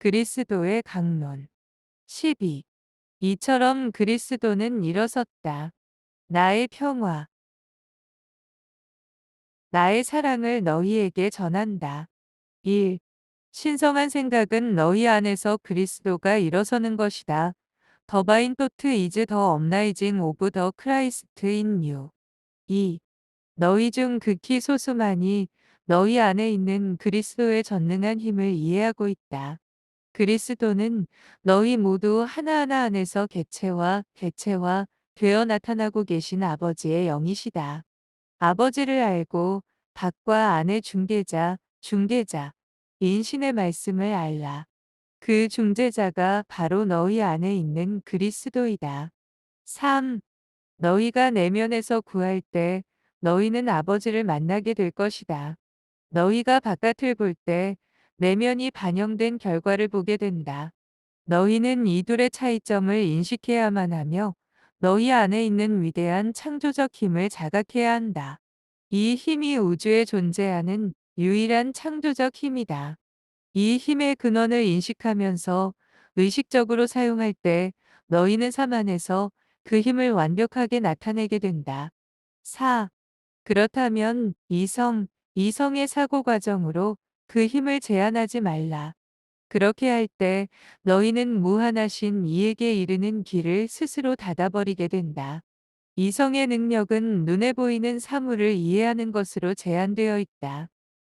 그리스도의 강론. 12. 이처럼 그리스도는 일어섰다. 나의 평화, 나의 사랑을 너희에게 전한다. 1. 신성한 생각은 너희 안에서 그리스도가 일어서는 것이다. 더바인 토트 이즈 더 업라이징 오브 더 크라이스트 인 유. 2. 너희 중 극히 소수만이 너희 안에 있는 그리스도의 전능한 힘을 이해하고 있다. 그리스도는 너희 모두 하나하나 안에서 개체화 되어 나타나고 계신 아버지의 영이시다. 아버지를 알고 밖과 안의 중개자, 인신의 말씀을 알라. 그 중재자가 바로 너희 안에 있는 그리스도이다. 3. 너희가 내면에서 구할 때 너희는 아버지를 만나게 될 것이다. 너희가 바깥을 볼 때 내면이 반영된 결과를 보게 된다. 너희는 이 둘의 차이점을 인식해야만 하며 너희 안에 있는 위대한 창조적 힘을 자각해야 한다. 이 힘이 우주에 존재하는 유일한 창조적 힘이다. 이 힘의 근원을 인식하면서 의식적으로 사용할 때 너희는 삶 안에서 그 힘을 완벽하게 나타내게 된다. 4. 그렇다면 이성의 사고 과정으로 그 힘을 제한하지 말라. 그렇게 할 때 너희는 무한하신 이에게 이르는 길을 스스로 닫아버리게 된다. 이성의 능력은 눈에 보이는 사물을 이해하는 것으로 제한되어 있다.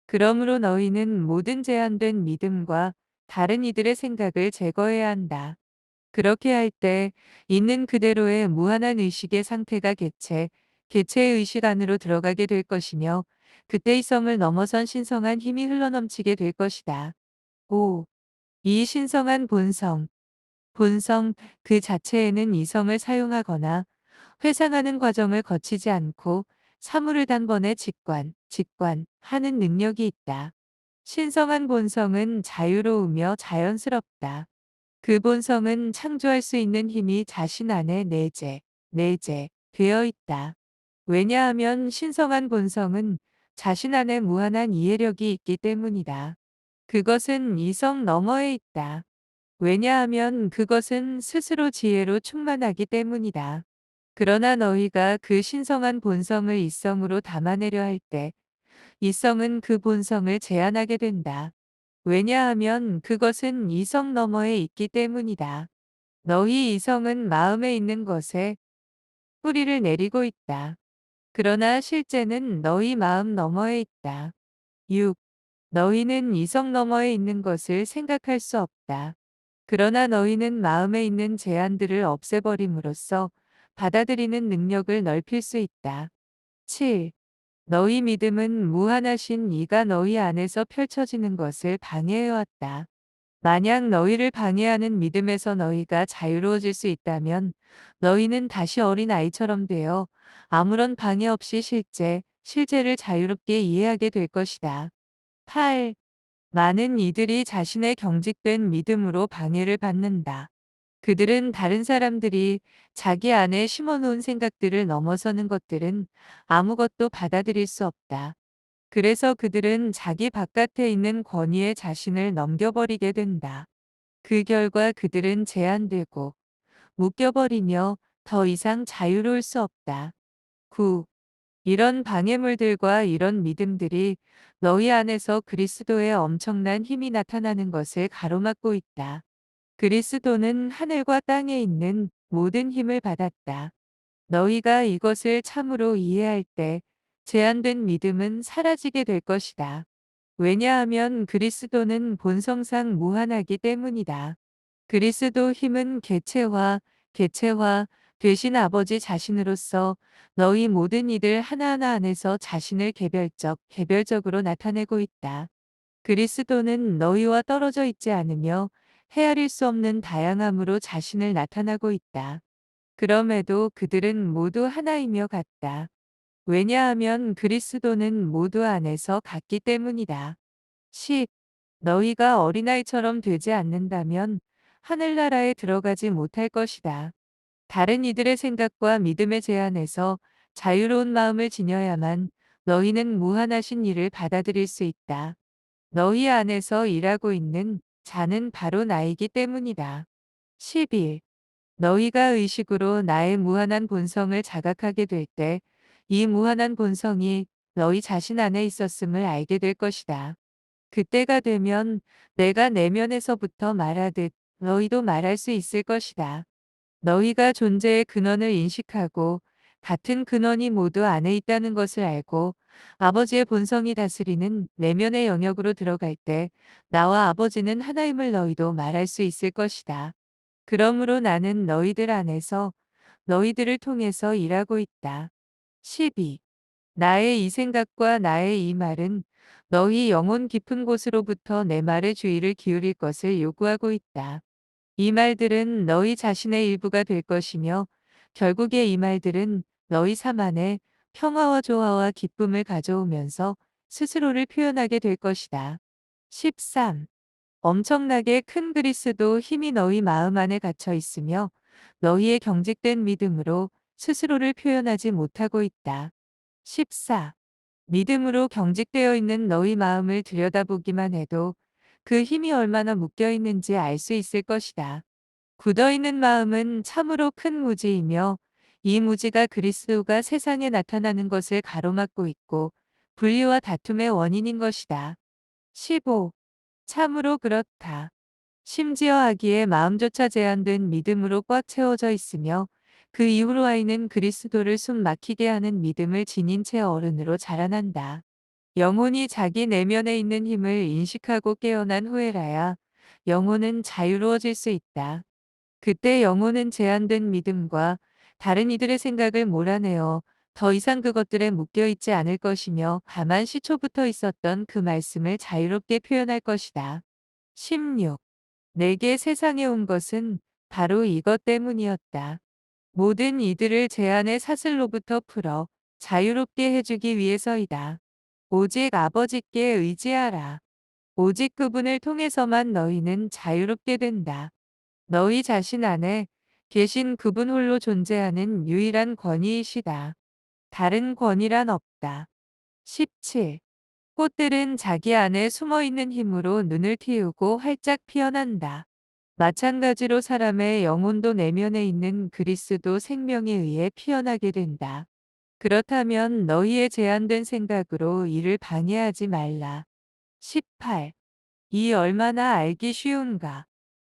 그러므로 너희는 모든 제한된 믿음과 다른 이들의 생각을 제거해야 한다. 그렇게 할 때 있는 그대로의 무한한 의식의 상태가 개체의 의식 안으로 들어가게 될 것이며 그때 이성을 넘어선 신성한 힘이 흘러넘치게 될 것이다. 5. 이 신성한 본성 그 자체에는 이성을 사용하거나 회상하는 과정을 거치지 않고 사물을 단번에 직관하는 능력이 있다. 신성한 본성은 자유로우며 자연스럽다. 그 본성은 창조할 수 있는 힘이 자신 안에 내재 되어 있다. 왜냐하면 신성한 본성은 자신 안에 무한한 이해력이 있기 때문이다. 그것은 이성 너머에 있다. 왜냐하면 그것은 스스로 지혜로 충만하기 때문이다. 그러나 너희가 그 신성한 본성을 이성으로 담아내려 할 때, 이성은 그 본성을 제한하게 된다. 왜냐하면 그것은 이성 너머에 있기 때문이다. 너희 이성은 마음에 있는 것에 뿌리를 내리고 있다. 그러나 실제는 너희 마음 너머에 있다. 6. 너희는 이성 너머에 있는 것을 생각할 수 없다. 그러나 너희는 마음에 있는 제한들을 없애버림으로써 받아들이는 능력을 넓힐 수 있다. 7. 너희 믿음은 무한하신 이가 너희 안에서 펼쳐지는 것을 방해해왔다. 만약 너희를 방해하는 믿음에서 너희가 자유로워질 수 있다면 너희는 다시 어린 아이처럼 되어 아무런 방해 없이 실제를 자유롭게 이해하게 될 것이다. 8. 많은 이들이 자신의 경직된 믿음으로 방해를 받는다. 그들은 다른 사람들이 자기 안에 심어놓은 생각들을 넘어서는 것들은 아무것도 받아들일 수 없다. 그래서 그들은 자기 바깥에 있는 권위에 자신을 넘겨버리게 된다. 그 결과 그들은 제한되고 묶여버리며 더 이상 자유로울 수 없다. 9. 이런 방해물들과 이런 믿음들이 너희 안에서 그리스도의 엄청난 힘이 나타나는 것을 가로막고 있다. 그리스도는 하늘과 땅에 있는 모든 힘을 받았다. 너희가 이것을 참으로 이해할 때 제한된 믿음은 사라지게 될 것이다. 왜냐하면 그리스도는 본성상 무한하기 때문이다. 그리스도 힘은 개체화 되신 아버지 자신으로서 너희 모든 이들 하나하나 안에서 자신을 개별적으로 나타내고 있다. 그리스도는 너희와 떨어져 있지 않으며 헤아릴 수 없는 다양함으로 자신을 나타나고 있다. 그럼에도 그들은 모두 하나이며 같다. 왜냐하면 그리스도는 모두 안에서 같기 때문이다. 10. 너희가 어린아이처럼 되지 않는다면 하늘나라에 들어가지 못할 것이다. 다른 이들의 생각과 믿음의 제한에서 자유로운 마음을 지녀야만 너희는 무한하신 일을 받아들일 수 있다. 너희 안에서 일하고 있는 자는 바로 나이기 때문이다. 11. 너희가 의식으로 나의 무한한 본성을 자각하게 될 때, 이 무한한 본성이 너희 자신 안에 있었음을 알게 될 것이다. 그때가 되면 내가 내면에서부터 말하듯 너희도 말할 수 있을 것이다. 너희가 존재의 근원을 인식하고 같은 근원이 모두 안에 있다는 것을 알고 아버지의 본성이 다스리는 내면의 영역으로 들어갈 때 나와 아버지는 하나임을 너희도 말할 수 있을 것이다. 그러므로 나는 너희들 안에서 너희들을 통해서 일하고 있다. 12. 나의 이 생각과 나의 이 말은 너희 영혼 깊은 곳으로부터 내 말에 주의를 기울일 것을 요구하고 있다. 이 말들은 너희 자신의 일부가 될 것이며 결국에 이 말들은 너희 삶 안에 평화와 조화와 기쁨을 가져오면서 스스로를 표현하게 될 것이다. 13. 엄청나게 큰 그리스도 힘이 너희 마음 안에 갇혀 있으며 너희의 경직된 믿음으로 스스로를 표현하지 못하고 있다. 14. 믿음으로 경직되어 있는 너희 마음을 들여다보기만 해도 그 힘이 얼마나 묶여 있는지 알 수 있을 것이다. 굳어 있는 마음은 참으로 큰 무지이며 이 무지가 그리스도가 세상에 나타나는 것을 가로막고 있고 분리와 다툼의 원인인 것이다. 15. 참으로 그렇다. 심지어 아기의 마음조차 제한된 믿음으로 꽉 채워져 있으며 그 이후로 아이는 그리스도를 숨 막히게 하는 믿음을 지닌 채 어른으로 자라난다. 영혼이 자기 내면에 있는 힘을 인식하고 깨어난 후에라야 영혼은 자유로워질 수 있다. 그때 영혼은 제한된 믿음과 다른 이들의 생각을 몰아내어 더 이상 그것들에 묶여 있지 않을 것이며 다만 시초부터 있었던 그 말씀을 자유롭게 표현할 것이다. 16. 내게 세상에 온 것은 바로 이것 때문이었다. 모든 이들을 제한의 사슬로부터 풀어 자유롭게 해주기 위해서이다. 오직 아버지께 의지하라. 오직 그분을 통해서만 너희는 자유롭게 된다. 너희 자신 안에 계신 그분 홀로 존재하는 유일한 권위이시다. 다른 권위란 없다. 17. 꽃들은 자기 안에 숨어 있는 힘으로 눈을 틔우고 활짝 피어난다. 마찬가지로 사람의 영혼도 내면에 있는 그리스도 생명에 의해 피어나게 된다. 그렇다면 너희의 제한된 생각으로 이를 방해하지 말라. 18. 이 얼마나 알기 쉬운가.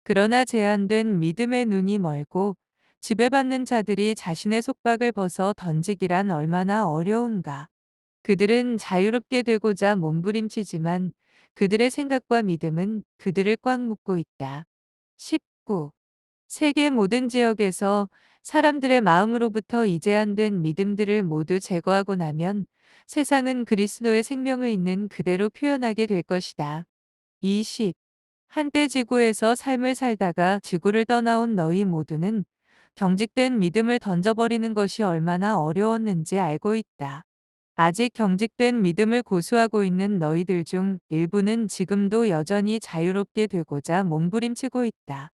그러나 제한된 믿음의 눈이 멀고 지배받는 자들이 자신의 속박을 벗어 던지기란 얼마나 어려운가. 그들은 자유롭게 되고자 몸부림치지만 그들의 생각과 믿음은 그들을 꽉 묶고 있다. 19. 세계 모든 지역에서 사람들의 마음으로부터 이 제한된 믿음들을 모두 제거하고 나면 세상은 그리스도의 생명을 있는 그대로 표현하게 될 것이다. 20. 한때 지구에서 삶을 살다가 지구를 떠나온 너희 모두는 경직된 믿음을 던져버리는 것이 얼마나 어려웠는지 알고 있다. 아직 경직된 믿음을 고수하고 있는 너희들 중 일부는 지금도 여전히 자유롭게 되고자 몸부림치고 있다.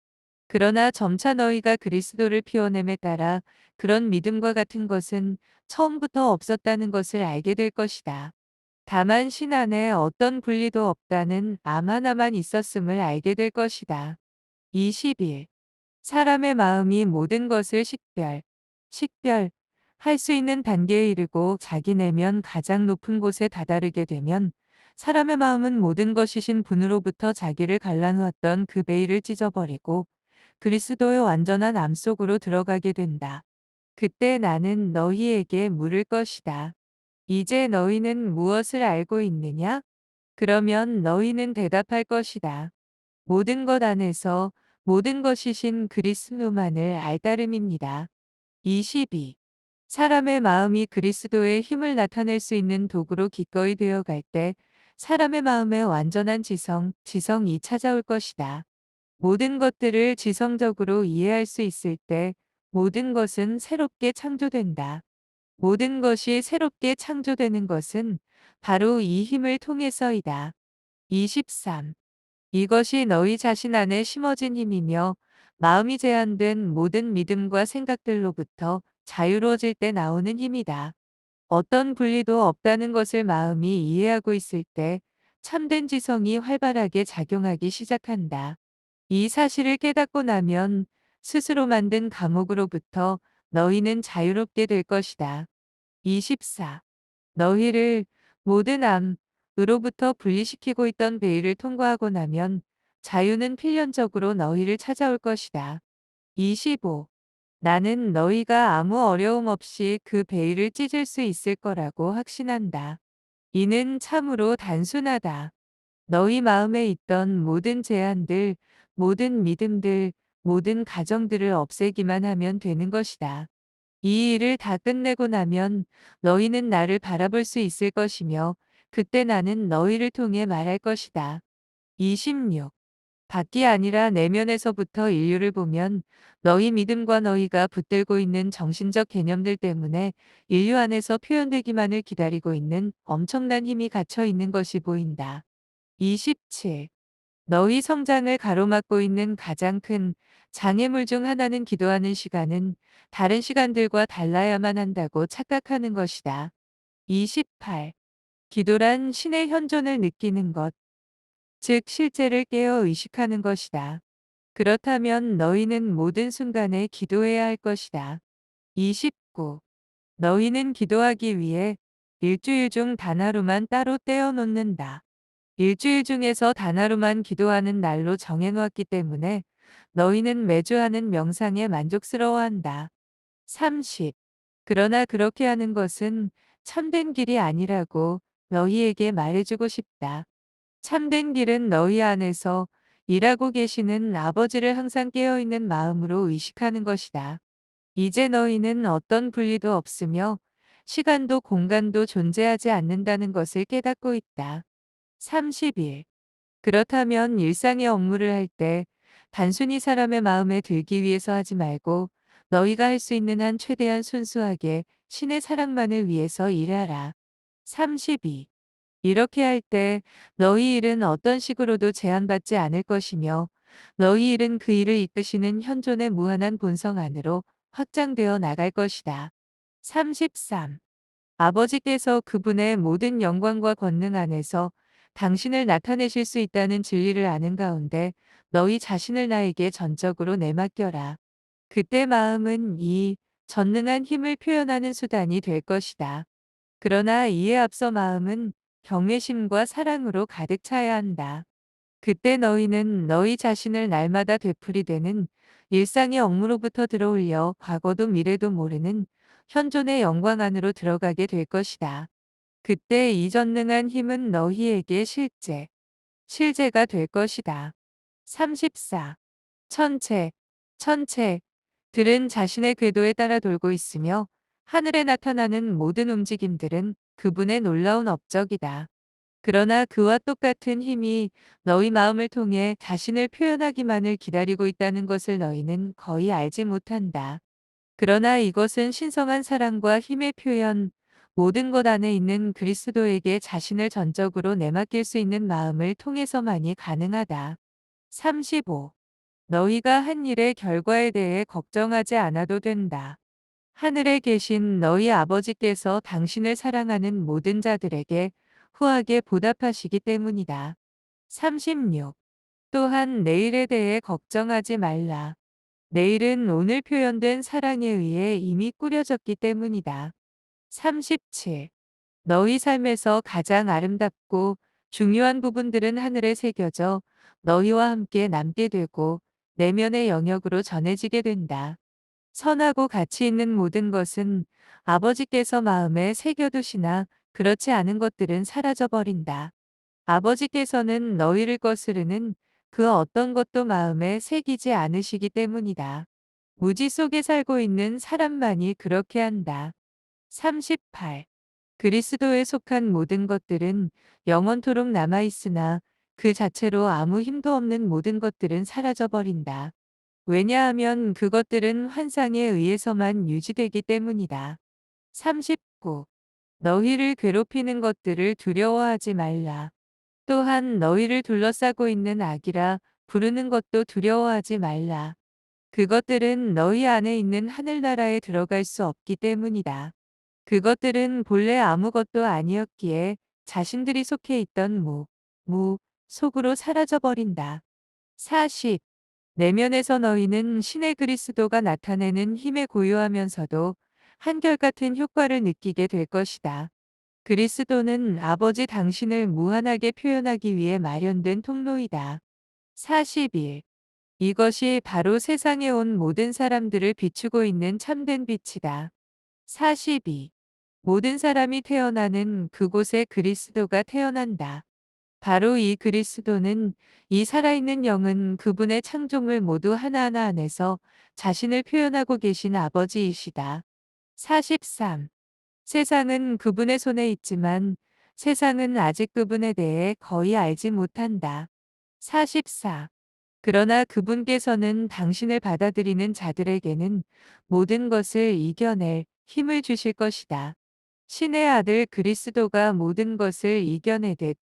그러나 점차 너희가 그리스도를 피워냄에 따라 그런 믿음과 같은 것은 처음부터 없었다는 것을 알게 될 것이다. 다만 신 안에 어떤 분리도 없다는 암 하나만 있었음을 알게 될 것이다. 21. 사람의 마음이 모든 것을 식별 할 수 있는 단계에 이르고 자기 내면 가장 높은 곳에 다다르게 되면 사람의 마음은 모든 것이신 분으로부터 자기를 갈라놓았던 그 베일을 찢어버리고 그리스도의 완전한 암 속으로 들어가게 된다. 그때 나는 너희에게 물을 것이다. 이제 너희는 무엇을 알고 있느냐? 그러면 너희는 대답할 것이다. 모든 것 안에서 모든 것이신 그리스도만을 알따름입니다. 22. 사람의 마음이 그리스도의 힘을 나타낼 수 있는 도구로 기꺼이 되어갈 때 사람의 마음에 완전한 지성이 찾아올 것이다. 모든 것들을 지성적으로 이해할 수 있을 때 모든 것은 새롭게 창조된다. 모든 것이 새롭게 창조되는 것은 바로 이 힘을 통해서이다. 23. 이것이 너희 자신 안에 심어진 힘이며 마음이 제한된 모든 믿음과 생각들로부터 자유로워질 때 나오는 힘이다. 어떤 분리도 없다는 것을 마음이 이해하고 있을 때 참된 지성이 활발하게 작용하기 시작한다. 이 사실을 깨닫고 나면 스스로 만든 감옥으로부터 너희는 자유롭게 될 것이다. 24. 너희를 모든 암으로부터 분리시키고 있던 베일을 통과하고 나면 자유는 필연적으로 너희를 찾아올 것이다. 25. 나는 너희가 아무 어려움 없이 그 베일을 찢을 수 있을 거라고 확신한다. 이는 참으로 단순하다. 너희 마음에 있던 모든 제한들, 모든 믿음들, 모든 가정들을 없애기만 하면 되는 것이다. 이 일을 다 끝내고 나면 너희는 나를 바라볼 수 있을 것이며 그때 나는 너희를 통해 말할 것이다. 26. 밖이 아니라 내면에서부터 인류를 보면 너희 믿음과 너희가 붙들고 있는 정신적 개념들 때문에 인류 안에서 표현되기만을 기다리고 있는 엄청난 힘이 갇혀 있는 것이 보인다. 27. 너희 성장을 가로막고 있는 가장 큰 장애물 중 하나는 기도하는 시간은 다른 시간들과 달라야만 한다고 착각하는 것이다. 28. 기도란 신의 현존을 느끼는 것, 즉 실제를 깨어 의식하는 것이다. 그렇다면 너희는 모든 순간에 기도해야 할 것이다. 29. 너희는 기도하기 위해 일주일 중 단 하루만 따로 떼어 놓는다. 일주일 중에서 단 하루만 기도하는 날로 정해놓았기 때문에 너희는 매주 하는 명상에 만족스러워한다. 30. 그러나 그렇게 하는 것은 참된 길이 아니라고 너희에게 말해주고 싶다. 참된 길은 너희 안에서 일하고 계시는 아버지를 항상 깨어있는 마음으로 의식하는 것이다. 이제 너희는 어떤 분리도 없으며 시간도 공간도 존재하지 않는다는 것을 깨닫고 있다. 30일. 그렇다면 일상의 업무를 할 때 단순히 사람의 마음에 들기 위해서 하지 말고 너희가 할 수 있는 한 최대한 순수하게 신의 사랑만을 위해서 일하라. 32. 이렇게 할 때 너희 일은 어떤 식으로도 제한받지 않을 것이며 너희 일은 그 일을 이끄시는 현존의 무한한 본성 안으로 확장되어 나갈 것이다. 33. 아버지께서 그분의 모든 영광과 권능 안에서 당신을 나타내실 수 있다는 진리를 아는 가운데 너희 자신을 나에게 전적으로 내맡겨라. 그때 마음은 이 전능한 힘을 표현하는 수단이 될 것이다. 그러나 이에 앞서 마음은 경외심과 사랑으로 가득 차야 한다. 그때 너희는 너희 자신을 날마다 되풀이되는 일상의 억무로부터 들어올려 과거도 미래도 모르는 현존의 영광 안으로 들어가게 될 것이다. 그때 이 전능한 힘은 너희에게 실제가 될 것이다. 34. 천체, 천체들은 자신의 궤도에 따라 돌고 있으며 하늘에 나타나는 모든 움직임들은 그분의 놀라운 업적이다. 그러나 그와 똑같은 힘이 너희 마음을 통해 자신을 표현하기만을 기다리고 있다는 것을 너희는 거의 알지 못한다. 그러나 이것은 신성한 사랑과 힘의 표현, 모든 것 안에 있는 그리스도에게 자신을 전적으로 내맡길 수 있는 마음을 통해서만이 가능하다. 35. 너희가 한 일의 결과에 대해 걱정하지 않아도 된다. 하늘에 계신 너희 아버지께서 당신을 사랑하는 모든 자들에게 후하게 보답하시기 때문이다. 36. 또한 내일에 대해 걱정하지 말라. 내일은 오늘 표현된 사랑에 의해 이미 꾸려졌기 때문이다. 37. 너희 삶에서 가장 아름답고 중요한 부분들은 하늘에 새겨져 너희와 함께 남게 되고 내면의 영역으로 전해지게 된다. 선하고 가치 있는 모든 것은 아버지께서 마음에 새겨두시나 그렇지 않은 것들은 사라져버린다. 아버지께서는 너희를 거스르는 그 어떤 것도 마음에 새기지 않으시기 때문이다. 무지 속에 살고 있는 사람만이 그렇게 한다. 38. 그리스도에 속한 모든 것들은 영원토록 남아있으나 그 자체로 아무 힘도 없는 모든 것들은 사라져버린다. 왜냐하면 그것들은 환상에 의해서만 유지되기 때문이다. 39. 너희를 괴롭히는 것들을 두려워하지 말라. 또한 너희를 둘러싸고 있는 악이라 부르는 것도 두려워하지 말라. 그것들은 너희 안에 있는 하늘나라에 들어갈 수 없기 때문이다. 그것들은 본래 아무것도 아니었기에 자신들이 속해 있던 속으로 사라져버린다. 40. 내면에서 너희는 신의 그리스도가 나타내는 힘에 고요하면서도 한결같은 효과를 느끼게 될 것이다. 그리스도는 아버지 당신을 무한하게 표현하기 위해 마련된 통로이다. 41. 이것이 바로 세상에 온 모든 사람들을 비추고 있는 참된 빛이다. 42. 모든 사람이 태어나는 그곳에 그리스도가 태어난다. 바로 이 그리스도는, 이 살아있는 영은 그분의 창조물 모두 하나하나 안에서 자신을 표현하고 계신 아버지이시다. 43. 세상은 그분의 손에 있지만 세상은 아직 그분에 대해 거의 알지 못한다. 44. 그러나 그분께서는 당신을 받아들이는 자들에게는 모든 것을 이겨낼 힘을 주실 것이다. 신의 아들 그리스도가 모든 것을 이겨내듯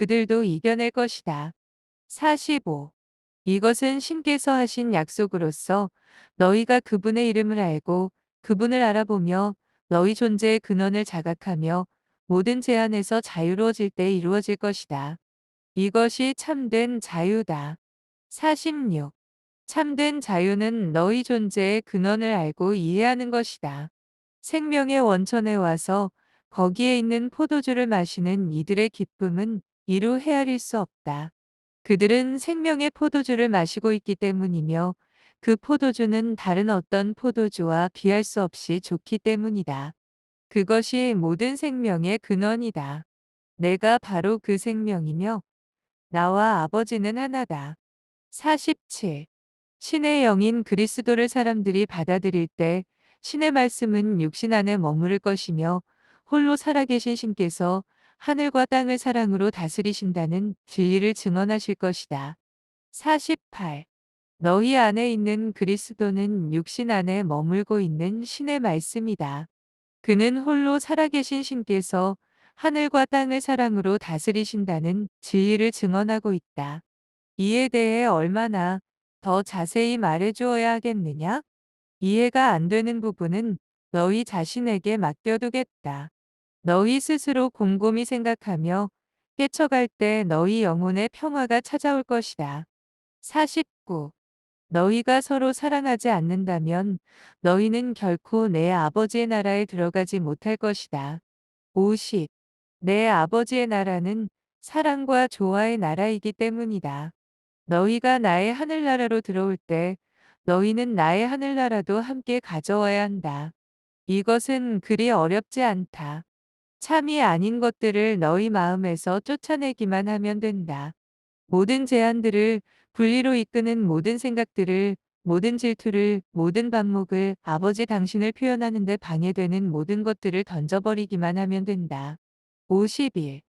그들도 이겨낼 것이다. 45. 이것은 신께서 하신 약속으로서 너희가 그분의 이름을 알고 그분을 알아보며 너희 존재의 근원을 자각하며 모든 제한에서 자유로워질 때 이루어질 것이다. 이것이 참된 자유다. 46. 참된 자유는 너희 존재의 근원을 알고 이해하는 것이다. 생명의 원천에 와서 거기에 있는 포도주를 마시는 이들의 기쁨은 이루 헤아릴 수 없다. 그들은 생명의 포도주를 마시고 있기 때문이며 그 포도주는 다른 어떤 포도주와 비할 수 없이 좋기 때문이다. 그것이 모든 생명의 근원이다. 내가 바로 그 생명이며 나와 아버지는 하나다. 47. 신의 영인 그리스도를 사람들이 받아들일 때 신의 말씀은 육신 안에 머무를 것이며 홀로 살아계신 신께서 하늘과 땅을 사랑으로 다스리신다는 진리를 증언하실 것이다. 48. 너희 안에 있는 그리스도는 육신 안에 머물고 있는 신의 말씀이다. 그는 홀로 살아계신 신께서 하늘과 땅을 사랑으로 다스리신다는 진리를 증언하고 있다. 이에 대해 얼마나 더 자세히 말해 주어야 하겠느냐? 이해가 안 되는 부분은 너희 자신에게 맡겨두겠다. 너희 스스로 곰곰이 생각하며 깨쳐갈 때 너희 영혼의 평화가 찾아올 것이다. 49. 너희가 서로 사랑하지 않는다면 너희는 결코 내 아버지의 나라에 들어가지 못할 것이다. 50. 내 아버지의 나라는 사랑과 조화의 나라이기 때문이다. 너희가 나의 하늘나라로 들어올 때 너희는 나의 하늘나라도 함께 가져와야 한다. 이것은 그리 어렵지 않다. 참이 아닌 것들을 너희 마음에서 쫓아내기만 하면 된다. 모든 제안들을, 분리로 이끄는 모든 생각들을, 모든 질투를, 모든 반목을, 아버지 당신을 표현하는 데 방해되는 모든 것들을 던져버리기만 하면 된다. 50일.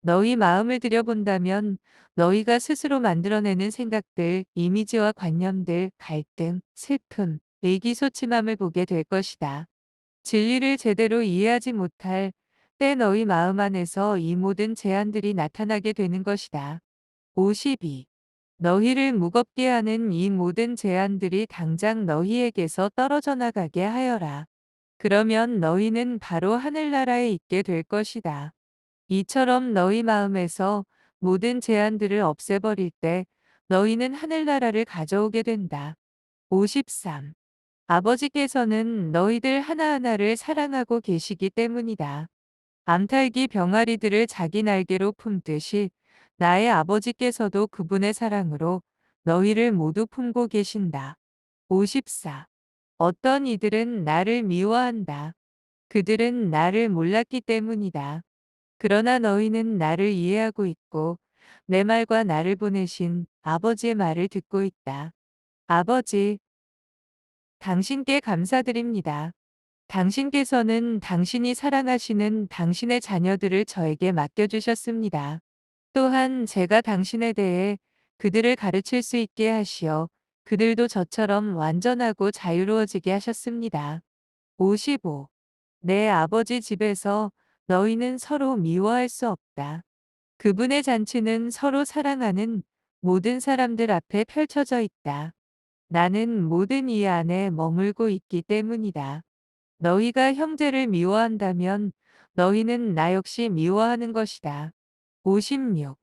너희 마음을 들여본다면 너희가 스스로 만들어내는 생각들, 이미지와 관념들, 갈등, 슬픔, 의기소침함을 보게 될 것이다. 진리를 제대로 이해하지 못할 때 너희 마음 안에서 이 모든 제안들이 나타나게 되는 것이다. 52. 너희를 무겁게 하는 이 모든 제안들이 당장 너희에게서 떨어져 나가게 하여라. 그러면 너희는 바로 하늘나라에 있게 될 것이다. 이처럼 너희 마음에서 모든 제한들을 없애버릴 때 너희는 하늘나라를 가져오게 된다. 53. 아버지께서는 너희들 하나하나를 사랑하고 계시기 때문이다. 암탉이 병아리들을 자기 날개로 품듯이 나의 아버지께서도 그분의 사랑으로 너희를 모두 품고 계신다. 54. 어떤 이들은 나를 미워한다. 그들은 나를 몰랐기 때문이다. 그러나 너희는 나를 이해하고 있고 내 말과 나를 보내신 아버지의 말을 듣고 있다. 아버지, 당신께 감사드립니다. 당신께서는 당신이 사랑하시는 당신의 자녀들을 저에게 맡겨주셨습니다. 또한 제가 당신에 대해 그들을 가르칠 수 있게 하시어 그들도 저처럼 완전하고 자유로워지게 하셨습니다. 55. 내 아버지 집에서 너희는 서로 미워할 수 없다. 그분의 잔치는 서로 사랑하는 모든 사람들 앞에 펼쳐져 있다. 나는 모든 이 안에 머물고 있기 때문이다. 너희가 형제를 미워한다면 너희는 나 역시 미워하는 것이다. 56.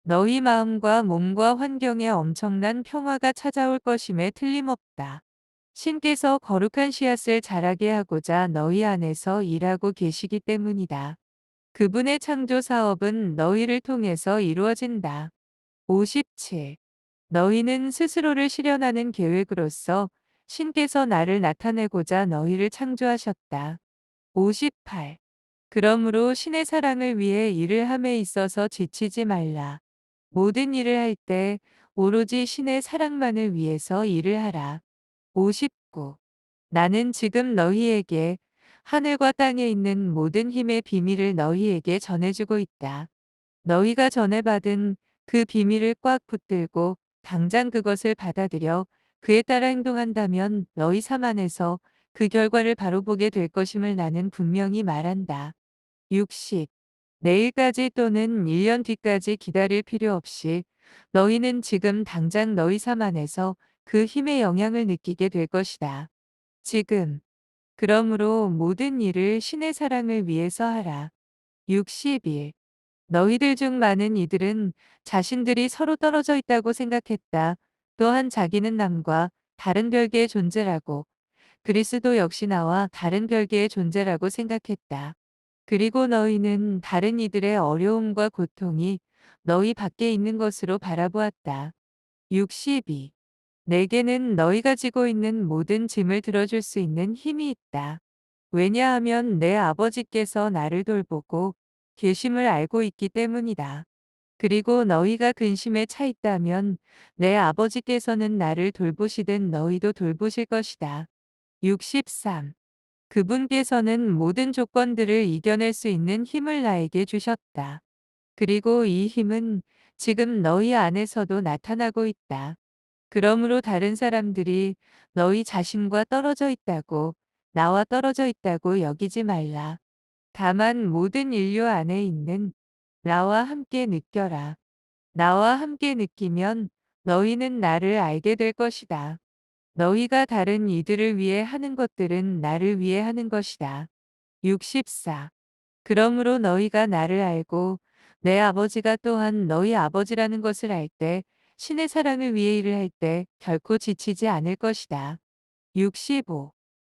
너희 마음과 몸과 환경에 엄청난 평화가 찾아올 것임에 틀림없다. 신께서 거룩한 씨앗을 자라게 하고자 너희 안에서 일하고 계시기 때문이다. 그분의 창조 사업은 너희를 통해서 이루어진다. 57. 너희는 스스로를 실현하는 계획으로서 신께서 나를 나타내고자 너희를 창조하셨다. 58. 그러므로 신의 사랑을 위해 일을 함에 있어서 지치지 말라. 모든 일을 할 때 오로지 신의 사랑만을 위해서 일을 하라. 59. 나는 지금 너희에게 하늘과 땅에 있는 모든 힘의 비밀을 너희에게 전해주고 있다. 너희가 전해받은 그 비밀을 꽉 붙들고 당장 그것을 받아들여 그에 따라 행동한다면 너희 삶 안에서 그 결과를 바로 보게 될 것임을 나는 분명히 말한다. 60. 내일까지 또는 1년 뒤까지 기다릴 필요 없이 너희는 지금 당장 너희 삶 안에서 그 힘의 영향을 느끼게 될 것이다. 지금. 그러므로 모든 일을 신의 사랑을 위해서 하라. 61. 너희들 중 많은 이들은 자신들이 서로 떨어져 있다고 생각했다. 또한 자기는 남과 다른 별개의 존재라고, 그리스도 역시 나와 다른 별개의 존재라고 생각했다. 그리고 너희는 다른 이들의 어려움과 고통이 너희 밖에 있는 것으로 바라보았다. 62. 내게는 너희가 지고 있는 모든 짐을 들어줄 수 있는 힘이 있다. 왜냐하면 내 아버지께서 나를 돌보고 계심을 알고 있기 때문이다. 그리고 너희가 근심에 차 있다면 내 아버지께서는 나를 돌보시든 너희도 돌보실 것이다. 63. 그분께서는 모든 조건들을 이겨낼 수 있는 힘을 나에게 주셨다. 그리고 이 힘은 지금 너희 안에서도 나타나고 있다. 그러므로 다른 사람들이 너희 자신과 떨어져 있다고, 나와 떨어져 있다고 여기지 말라. 다만 모든 인류 안에 있는 나와 함께 느껴라. 나와 함께 느끼면 너희는 나를 알게 될 것이다. 너희가 다른 이들을 위해 하는 것들은 나를 위해 하는 것이다. 64. 그러므로 너희가 나를 알고 내 아버지가 또한 너희 아버지라는 것을 알 때 신의 사랑을 위해 일을 할 때 결코 지치지 않을 것이다. 65.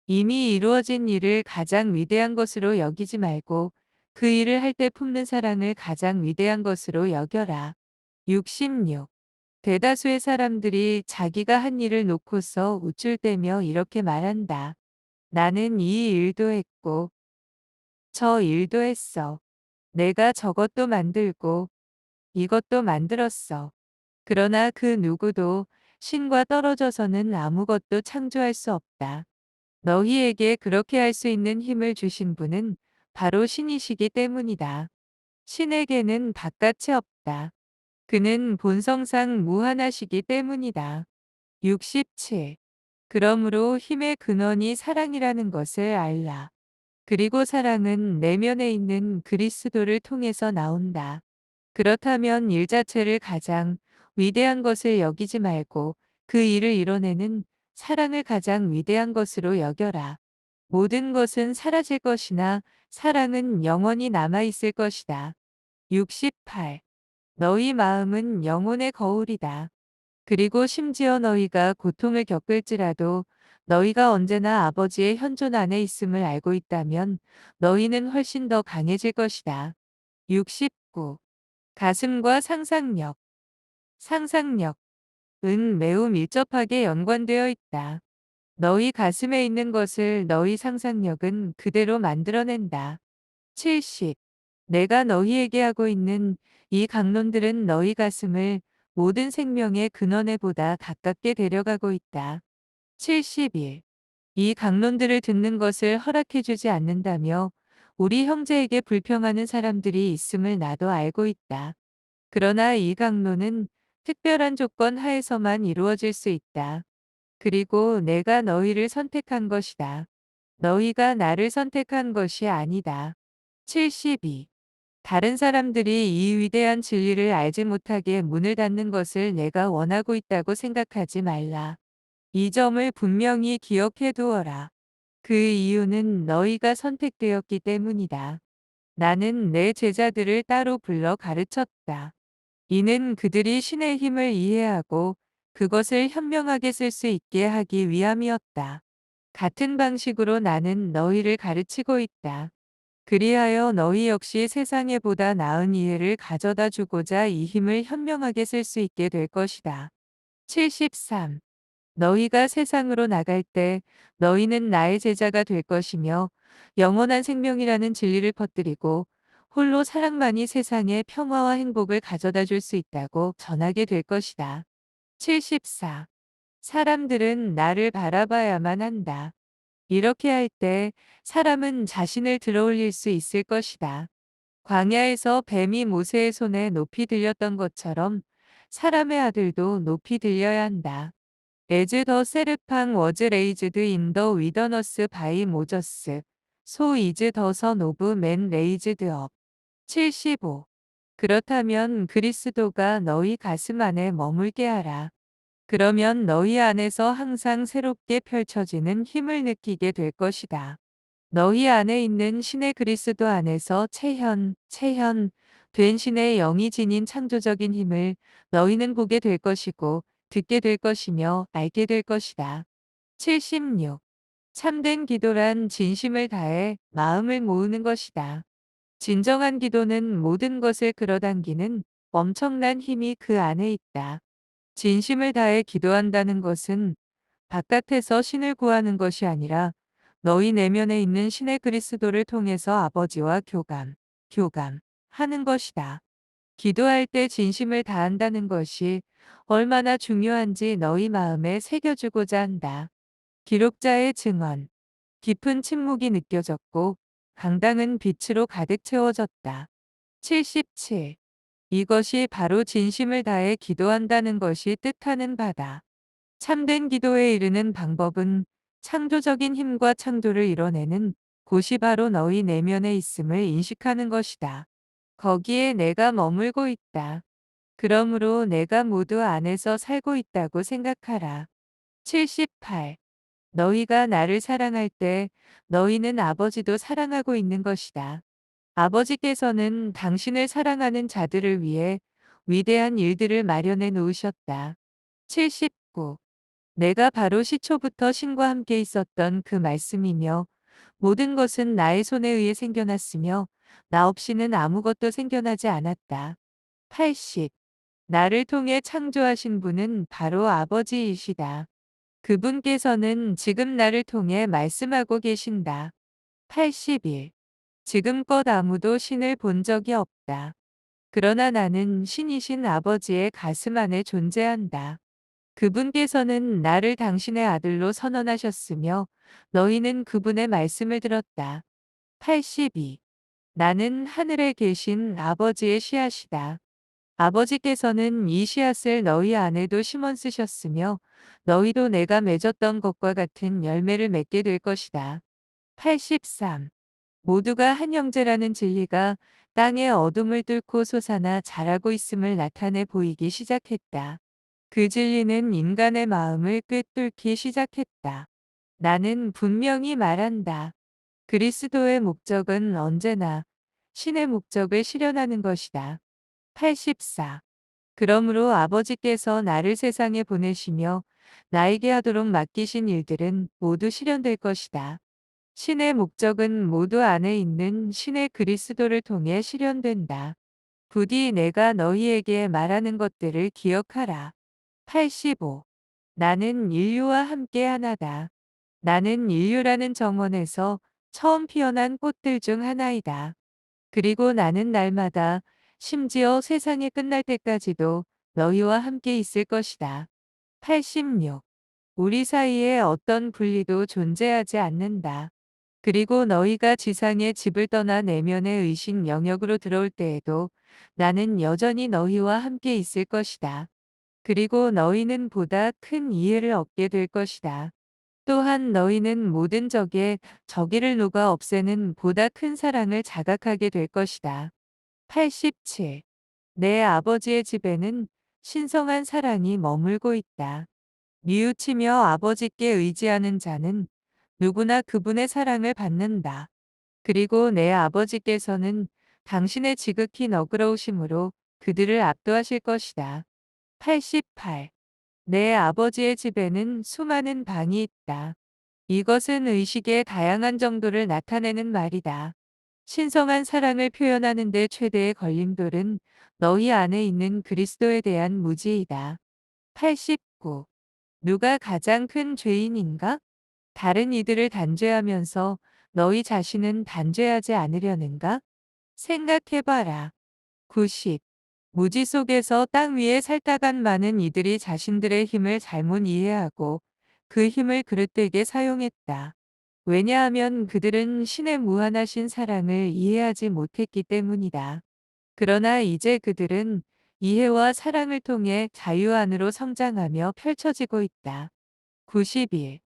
이미 이루어진 일을 가장 위대한 것으로 여기지 말고 그 일을 할 때 품는 사랑을 가장 위대한 것으로 여겨라. 66. 대다수의 사람들이 자기가 한 일을 놓고서 우쭐대며 이렇게 말한다. 나는 이 일도 했고 저 일도 했어. 내가 저것도 만들고 이것도 만들었어. 그러나 그 누구도 신과 떨어져서는 아무것도 창조할 수 없다. 너희에게 그렇게 할 수 있는 힘을 주신 분은 바로 신이시기 때문이다. 신에게는 바깥이 없다. 그는 본성상 무한하시기 때문이다. 67. 그러므로 힘의 근원이 사랑이라는 것을 알라. 그리고 사랑은 내면에 있는 그리스도를 통해서 나온다. 그렇다면 일 자체를 가장 위대한 것을 여기지 말고 그 일을 이뤄내는 사랑을 가장 위대한 것으로 여겨라. 모든 것은 사라질 것이나 사랑은 영원히 남아있을 것이다. 68. 너희 마음은 영혼의 거울이다. 그리고 심지어 너희가 고통을 겪을지라도 너희가 언제나 아버지의 현존 안에 있음을 알고 있다면 너희는 훨씬 더 강해질 것이다. 69. 가슴과 상상력. 상상력은 매우 밀접하게 연관되어 있다. 너희 가슴에 있는 것을 너희 상상력은 그대로 만들어낸다. 70. 내가 너희에게 하고 있는 이 강론들은 너희 가슴을 모든 생명의 근원에 보다 가깝게 데려가고 있다. 71. 이 강론들을 듣는 것을 허락해주지 않는다며 우리 형제에게 불평하는 사람들이 있음을 나도 알고 있다. 그러나 이 강론은 특별한 조건 하에서만 이루어질 수 있다. 그리고 내가 너희를 선택한 것이다. 너희가 나를 선택한 것이 아니다. 72. 다른 사람들이 이 위대한 진리를 알지 못하게 문을 닫는 것을 내가 원하고 있다고 생각하지 말라. 이 점을 분명히 기억해 두어라. 그 이유는 너희가 선택되었기 때문이다. 나는 내 제자들을 따로 불러 가르쳤다. 이는 그들이 신의 힘을 이해하고 그것을 현명하게 쓸 수 있게 하기 위함이었다. 같은 방식으로 나는 너희를 가르치고 있다. 그리하여 너희 역시 세상에 보다 나은 이해를 가져다 주고자 이 힘을 현명하게 쓸 수 있게 될 것이다. 73. 너희가 세상으로 나갈 때 너희는 나의 제자가 될 것이며 영원한 생명이라는 진리를 퍼뜨리고 홀로 사랑만이 세상에 평화와 행복을 가져다 줄 수 있다고 전하게 될 것이다. 74. 사람들은 나를 바라봐야만 한다. 이렇게 할 때 사람은 자신을 들어올릴 수 있을 것이다. 광야에서 뱀이 모세의 손에 높이 들렸던 것처럼 사람의 아들도 높이 들려야 한다. As the serpent was raised in the wilderness by Moses, so is the Son of Man raised up. 75. 그렇다면 그리스도가 너희 가슴 안에 머물게 하라. 그러면 너희 안에서 항상 새롭게 펼쳐지는 힘을 느끼게 될 것이다. 너희 안에 있는 신의 그리스도 안에서 된 신의 영이 지닌 창조적인 힘을 너희는 보게 될 것이고 듣게 될 것이며 알게 될 것이다. 76. 참된 기도란 진심을 다해 마음을 모으는 것이다. 진정한 기도는 모든 것을 끌어당기는 엄청난 힘이 그 안에 있다. 진심을 다해 기도한다는 것은 바깥에서 신을 구하는 것이 아니라 너희 내면에 있는 신의 그리스도를 통해서 아버지와 교감하는 것이다. 기도할 때 진심을 다한다는 것이 얼마나 중요한지 너희 마음에 새겨주고자 한다. 기록자의 증언. 깊은 침묵이 느껴졌고 강당은 빛으로 가득 채워졌다. 77. 이것이 바로 진심을 다해 기도한다는 것이 뜻하는 바다. 참된 기도에 이르는 방법은 창조적인 힘과 창조를 이뤄내는 곳이 바로 너희 내면에 있음을 인식하는 것이다. 거기에 내가 머물고 있다. 그러므로 내가 모두 안에서 살고 있다고 생각하라. 78. 너희가 나를 사랑할 때 너희는 아버지도 사랑하고 있는 것이다. 아버지께서는 당신을 사랑하는 자들을 위해 위대한 일들을 마련해 놓으셨다. 79. 내가 바로 시초부터 신과 함께 있었던 그 말씀이며 모든 것은 나의 손에 의해 생겨났으며 나 없이는 아무것도 생겨나지 않았다. 80. 나를 통해 창조하신 분은 바로 아버지이시다. 그분께서는 지금 나를 통해 말씀하고 계신다. 81. 지금껏 아무도 신을 본 적이 없다. 그러나 나는 신이신 아버지의 가슴 안에 존재한다. 그분께서는 나를 당신의 아들로 선언하셨으며 너희는 그분의 말씀을 들었다. 82. 나는 하늘에 계신 아버지의 씨앗이다. 아버지께서는 이 씨앗을 너희 안에도 심어 쓰셨으며 너희도 내가 맺었던 것과 같은 열매를 맺게 될 것이다. 83. 모두가 한 형제라는 진리가 땅의 어둠을 뚫고 솟아나 자라고 있음을 나타내 보이기 시작했다. 그 진리는 인간의 마음을 꿰뚫기 시작했다. 나는 분명히 말한다. 그리스도의 목적은 언제나 신의 목적을 실현하는 것이다. 84. 그러므로 아버지께서 나를 세상에 보내시며 나에게 하도록 맡기신 일들은 모두 실현될 것이다. 신의 목적은 모두 안에 있는 신의 그리스도를 통해 실현된다. 부디 내가 너희에게 말하는 것들을 기억하라. 85. 나는 인류와 함께 하나다. 나는 인류라는 정원에서 처음 피어난 꽃들 중 하나이다. 그리고 나는 날마다 심지어 세상이 끝날 때까지도 너희와 함께 있을 것이다. 86. 우리 사이에 어떤 분리도 존재하지 않는다. 그리고 너희가 지상의 집을 떠나 내면의 의식 영역으로 들어올 때에도 나는 여전히 너희와 함께 있을 것이다. 그리고 너희는 보다 큰 이해를 얻게 될 것이다. 또한 너희는 모든 적의를 녹아 없애는 보다 큰 사랑을 자각하게 될 것이다. 87. 내 아버지의 집에는 신성한 사랑이 머물고 있다. 뉘우치며 아버지께 의지하는 자는 누구나 그분의 사랑을 받는다. 그리고 내 아버지께서는 당신의 지극히 너그러우심으로 그들을 압도하실 것이다. 88. 내 아버지의 집에는 수많은 방이 있다. 이것은 의식의 다양한 정도를 나타내는 말이다. 신성한 사랑을 표현하는 데 최대의 걸림돌은 너희 안에 있는 그리스도에 대한 무지이다. 89. 누가 가장 큰 죄인인가? 다른 이들을 단죄하면서 너희 자신은 단죄하지 않으려는가? 생각해봐라. 90. 무지 속에서 땅 위에 살다간 많은 이들이 자신들의 힘을 잘못 이해하고 그 힘을 그릇되게 사용했다. 왜냐하면 그들은 신의 무한하신 사랑을 이해하지 못했기 때문이다. 그러나 이제 그들은 이해와 사랑을 통해 자유 안으로 성장하며 펼쳐지고 있다. 91.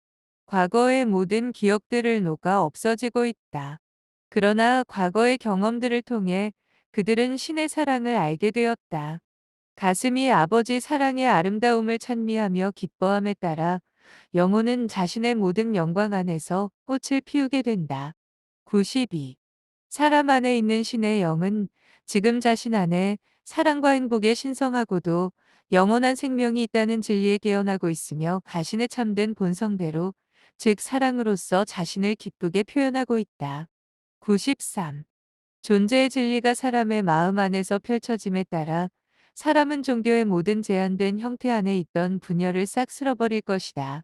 과거의 모든 기억들을 녹아 없어지고 있다. 그러나 과거의 경험들을 통해 그들은 신의 사랑을 알게 되었다. 가슴이 아버지 사랑의 아름다움을 찬미하며 기뻐함에 따라 영혼은 자신의 모든 영광 안에서 꽃을 피우게 된다. 92. 사람 안에 있는 신의 영은 지금 자신 안에 사랑과 행복에 신성하고도 영원한 생명이 있다는 진리에 깨어나고 있으며 자신의 참된 본성대로, 즉 사랑으로서 자신을 기쁘게 표현하고 있다. 93. 존재의 진리가 사람의 마음 안에서 펼쳐짐에 따라 사람은 종교의 모든 제한된 형태 안에 있던 분열을 싹 쓸어버릴 것이다.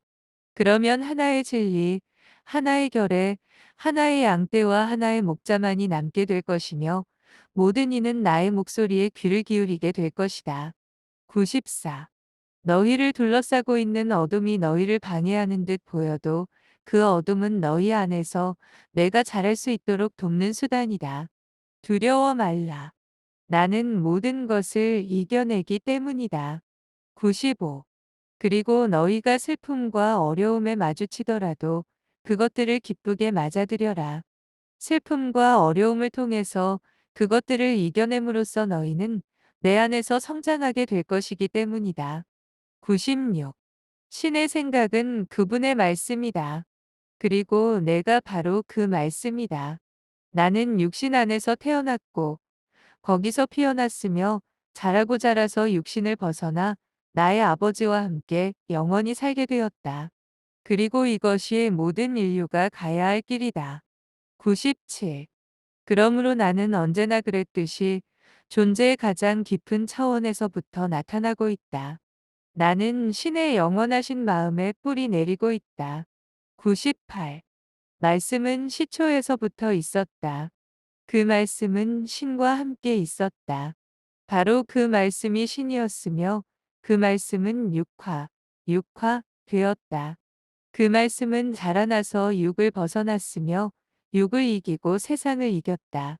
그러면 하나의 진리, 하나의 결의, 하나의 양떼와 하나의 목자만이 남게 될 것이며 모든 이는 나의 목소리에 귀를 기울이게 될 것이다. 94. 너희를 둘러싸고 있는 어둠이 너희를 방해하는 듯 보여도 그 어둠은 너희 안에서 내가 잘할 수 있도록 돕는 수단이다. 두려워 말라. 나는 모든 것을 이겨내기 때문이다. 95. 그리고 너희가 슬픔과 어려움에 마주치더라도 그것들을 기쁘게 맞아들여라. 슬픔과 어려움을 통해서 그것들을 이겨냄으로써 너희는 내 안에서 성장하게 될 것이기 때문이다. 96. 신의 생각은 그분의 말씀이다. 그리고 내가 바로 그 말씀이다. 나는 육신 안에서 태어났고 거기서 피어났으며 자라고 자라서 육신을 벗어나 나의 아버지와 함께 영원히 살게 되었다. 그리고 이것이 모든 인류가 가야 할 길이다. 97. 그러므로 나는 언제나 그랬듯이 존재의 가장 깊은 차원에서부터 나타나고 있다. 나는 신의 영원하신 마음에 뿌리 내리고 있다. 98. 말씀은 시초에서부터 있었다. 그 말씀은 신과 함께 있었다. 바로 그 말씀이 신이었으며 그 말씀은 육화 되었다. 그 말씀은 자라나서 육을 벗어났으며 육을 이기고 세상을 이겼다.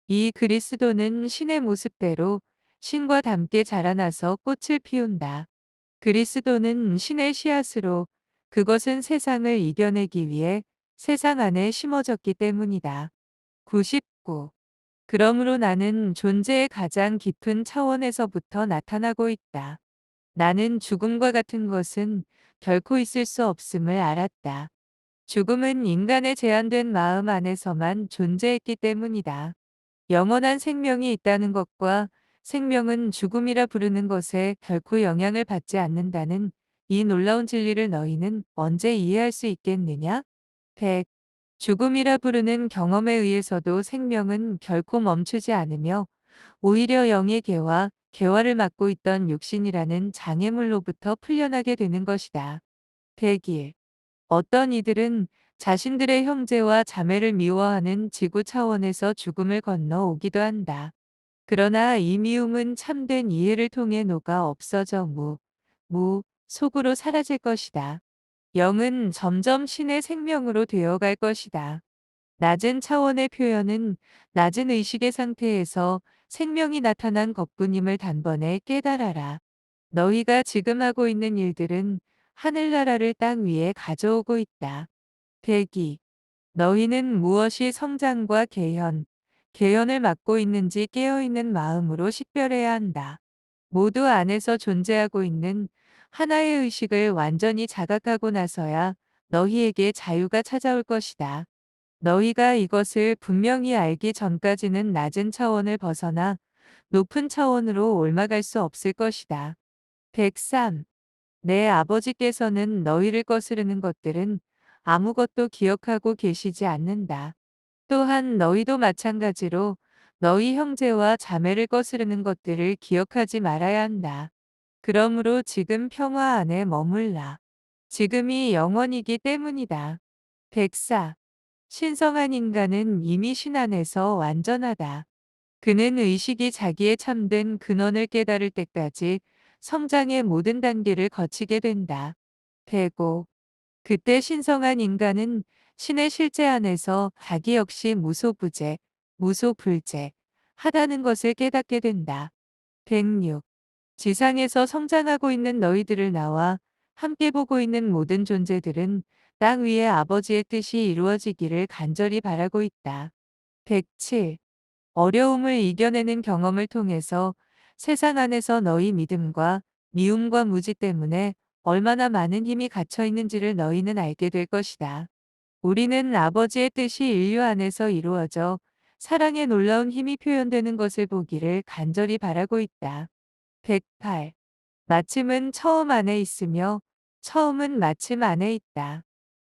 이 그리스도는 신의 모습대로 신과 닮게 자라나서 꽃을 피운다. 그리스도는 신의 씨앗으로 그것은 세상을 이겨내기 위해 세상 안에 심어졌기 때문이다. 99. 그러므로 나는 존재의 가장 깊은 차원에서부터 나타나고 있다. 나는 죽음과 같은 것은 결코 있을 수 없음을 알았다. 죽음은 인간의 제한된 마음 안에서만 존재했기 때문이다. 영원한 생명이 있다는 것과 생명은 죽음이라 부르는 것에 결코 영향을 받지 않는다는 이 놀라운 진리를 너희는 언제 이해할 수 있겠느냐? 100. 죽음이라 부르는 경험에 의해서도 생명은 결코 멈추지 않으며 오히려 영의 개화를 맡고 있던 육신이라는 장애물로부터 풀려나게 되는 것이다. 101. 어떤 이들은 자신들의 형제와 자매를 미워하는 지구 차원에서 죽음을 건너 오기도 한다. 그러나 이 미움은 참된 이해를 통해 녹아 없어져 속으로 사라질 것이다. 영은 점점 신의 생명으로 되어갈 것이다. 낮은 차원의 표현은 낮은 의식의 상태에서 생명이 나타난 것뿐임을 단번에 깨달아라. 너희가 지금 하고 있는 일들은 하늘나라를 땅 위에 가져오고 있다. 102. 너희는 무엇이 성장과 개연을 맡고 있는지 깨어있는 마음으로 식별해야 한다. 모두 안에서 존재하고 있는 하나의 의식을 완전히 자각하고 나서야 너희에게 자유가 찾아올 것이다. 너희가 이것을 분명히 알기 전까지는 낮은 차원을 벗어나 높은 차원으로 올라갈 수 없을 것이다. 103. 내 아버지께서는 너희를 거스르는 것들은 아무것도 기억하고 계시지 않는다. 또한 너희도 마찬가지로 너희 형제와 자매를 거스르는 것들을 기억하지 말아야 한다. 그러므로 지금 평화 안에 머물라. 지금이 영원이기 때문이다. 104. 신성한 인간은 이미 신 안에서 완전하다. 그는 의식이 자기의 참된 근원을 깨달을 때까지 성장의 모든 단계를 거치게 된다. 105. 그때 신성한 인간은 신의 실제 안에서 자기 역시 무소부재, 무소불재, 하다는 것을 깨닫게 된다. 106. 지상에서 성장하고 있는 너희들을 나와 함께 보고 있는 모든 존재들은 땅 위에 아버지의 뜻이 이루어지기를 간절히 바라고 있다. 107. 어려움을 이겨내는 경험을 통해서 세상 안에서 너희 믿음과 미움과 무지 때문에 얼마나 많은 힘이 갇혀 있는지를 너희는 알게 될 것이다. 우리는 아버지의 뜻이 인류 안에서 이루어져 사랑의 놀라운 힘이 표현되는 것을 보기를 간절히 바라고 있다. 108. 마침은 처음 안에 있으며 처음은 마침 안에 있다.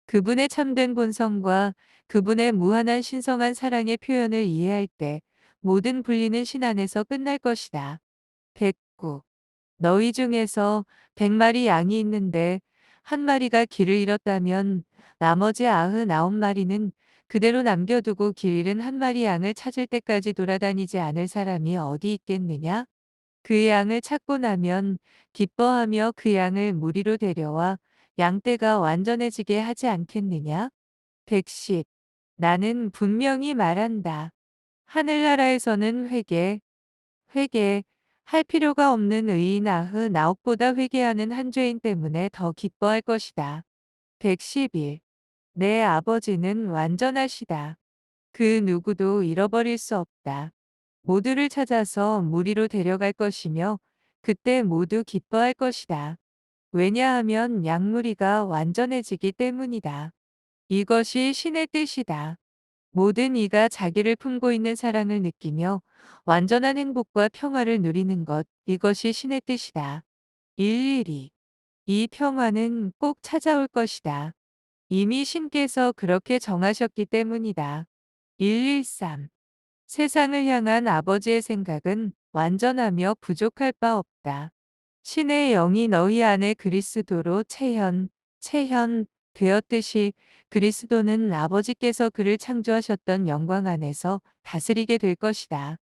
그분의 참된 본성과 그분의 무한한 신성한 사랑의 표현을 이해할 때 모든 분리는 신 안에서 끝날 것이다. 109. 너희 중에서 100마리 양이 있는데 한 마리가 길을 잃었다면 나머지 99마리는 그대로 남겨두고 길 잃은 한 마리 양을 찾을 때까지 돌아다니지 않을 사람이 어디 있겠느냐? 그 양을 찾고 나면 기뻐하며 그 양을 무리로 데려와 양떼가 완전해지게 하지 않겠느냐? 110. 나는 분명히 말한다. 하늘나라에서는 회개, 할 필요가 없는 의인 나옥보다 회개하는 한 죄인 때문에 더 기뻐할 것이다. 111. 내 아버지는 완전하시다. 그 누구도 잃어버릴 수 없다. 모두를 찾아서 무리로 데려갈 것이며 그때 모두 기뻐할 것이다. 왜냐하면 양무리가 완전해지기 때문이다. 이것이 신의 뜻이다. 모든 이가 자기를 품고 있는 사랑을 느끼며 완전한 행복과 평화를 누리는 것, 이것이 신의 뜻이다. 112. 이 평화는 꼭 찾아올 것이다. 이미 신께서 그렇게 정하셨기 때문이다. 113. 세상을 향한 아버지의 생각은 완전하며 부족할 바 없다. 신의 영이 너희 안에 그리스도로 되었듯이 그리스도는 아버지께서 그를 창조하셨던 영광 안에서 다스리게 될 것이다.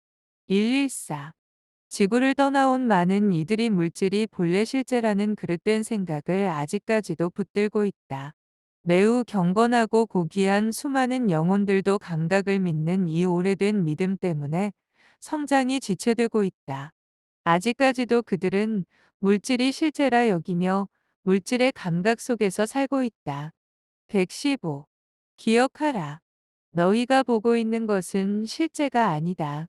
114. 지구를 떠나온 많은 이들이 물질이 본래 실제라는 그릇된 생각을 아직까지도 붙들고 있다. 매우 경건하고 고귀한 수많은 영혼들도 감각을 믿는 이 오래된 믿음 때문에 성장이 지체되고 있다. 아직까지도 그들은 물질이 실제라 여기며 물질의 감각 속에서 살고 있다. 115. 기억하라. 너희가 보고 있는 것은 실제가 아니다.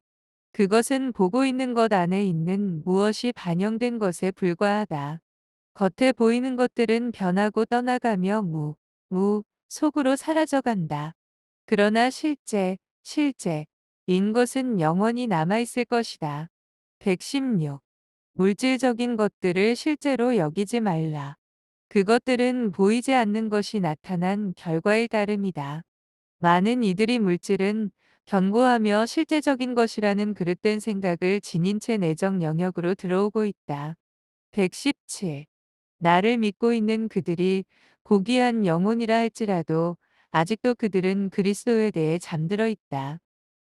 그것은 보고 있는 것 안에 있는 무엇이 반영된 것에 불과하다. 겉에 보이는 것들은 변하고 떠나가며 속으로 사라져간다. 그러나 실제인 것은 영원히 남아있을 것이다. 116. 물질적인 것들을 실제로 여기지 말라. 그것들은 보이지 않는 것이 나타난 결과일 따름이다. 많은 이들이 물질은 견고하며 실제적인 것이라는 그릇된 생각을 지닌 채 내적 영역으로 들어오고 있다. 117. 나를 믿고 있는 그들이 고귀한 영혼이라 할지라도 아직도 그들은 그리스도에 대해 잠들어 있다.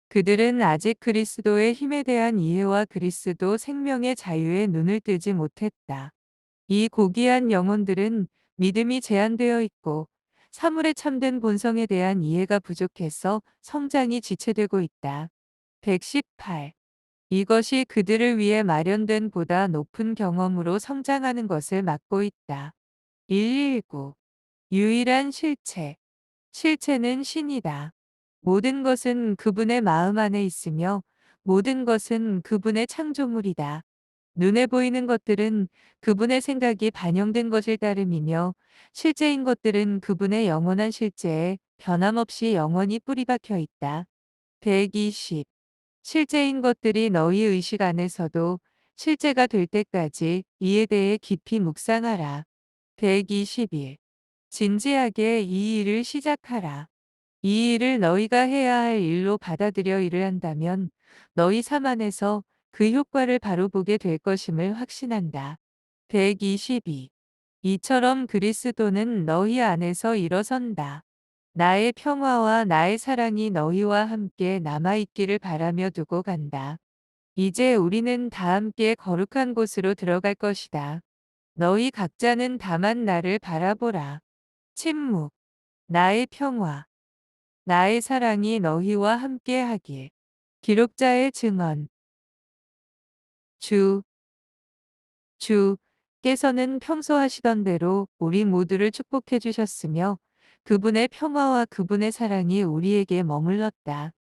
그들은 아직 그리스도의 힘에 대한 이해와 그리스도 생명의 자유에 눈을 뜨지 못했다. 이 고귀한 영혼들은 믿음이 제한되어 있고 사물의 참된 본성에 대한 이해가 부족해서 성장이 지체되고 있다. 118. 이것이 그들을 위해 마련된 보다 높은 경험으로 성장하는 것을 막고 있다. 119. 유일한 실체는 신이다. 모든 것은 그분의 마음 안에 있으며 모든 것은 그분의 창조물이다. 눈에 보이는 것들은 그분의 생각이 반영된 것일 따름이며 실제인 것들은 그분의 영원한 실제에 변함없이 영원히 뿌리박혀 있다. 120. 실제인 것들이 너희 의식 안에서도 실제가 될 때까지 이에 대해 깊이 묵상하라. 121. 진지하게 이 일을 시작하라. 이 일을 너희가 해야 할 일로 받아들여 일을 한다면 너희 삶 안에서 그 효과를 바로 보게 될 것임을 확신한다. 122. 이처럼 그리스도는 너희 안에서 일어선다. 나의 평화와 나의 사랑이 너희와 함께 남아있기를 바라며 두고 간다. 이제 우리는 다 함께 거룩한 곳으로 들어갈 것이다. 너희 각자는 다만 나를 바라보라. 침묵. 나의 평화, 나의 사랑이 너희와 함께 하길. 기록자의 증언. 주, 주께서는 평소 하시던 대로 우리 모두를 축복해 주셨으며 그분의 평화와 그분의 사랑이 우리에게 머물렀다.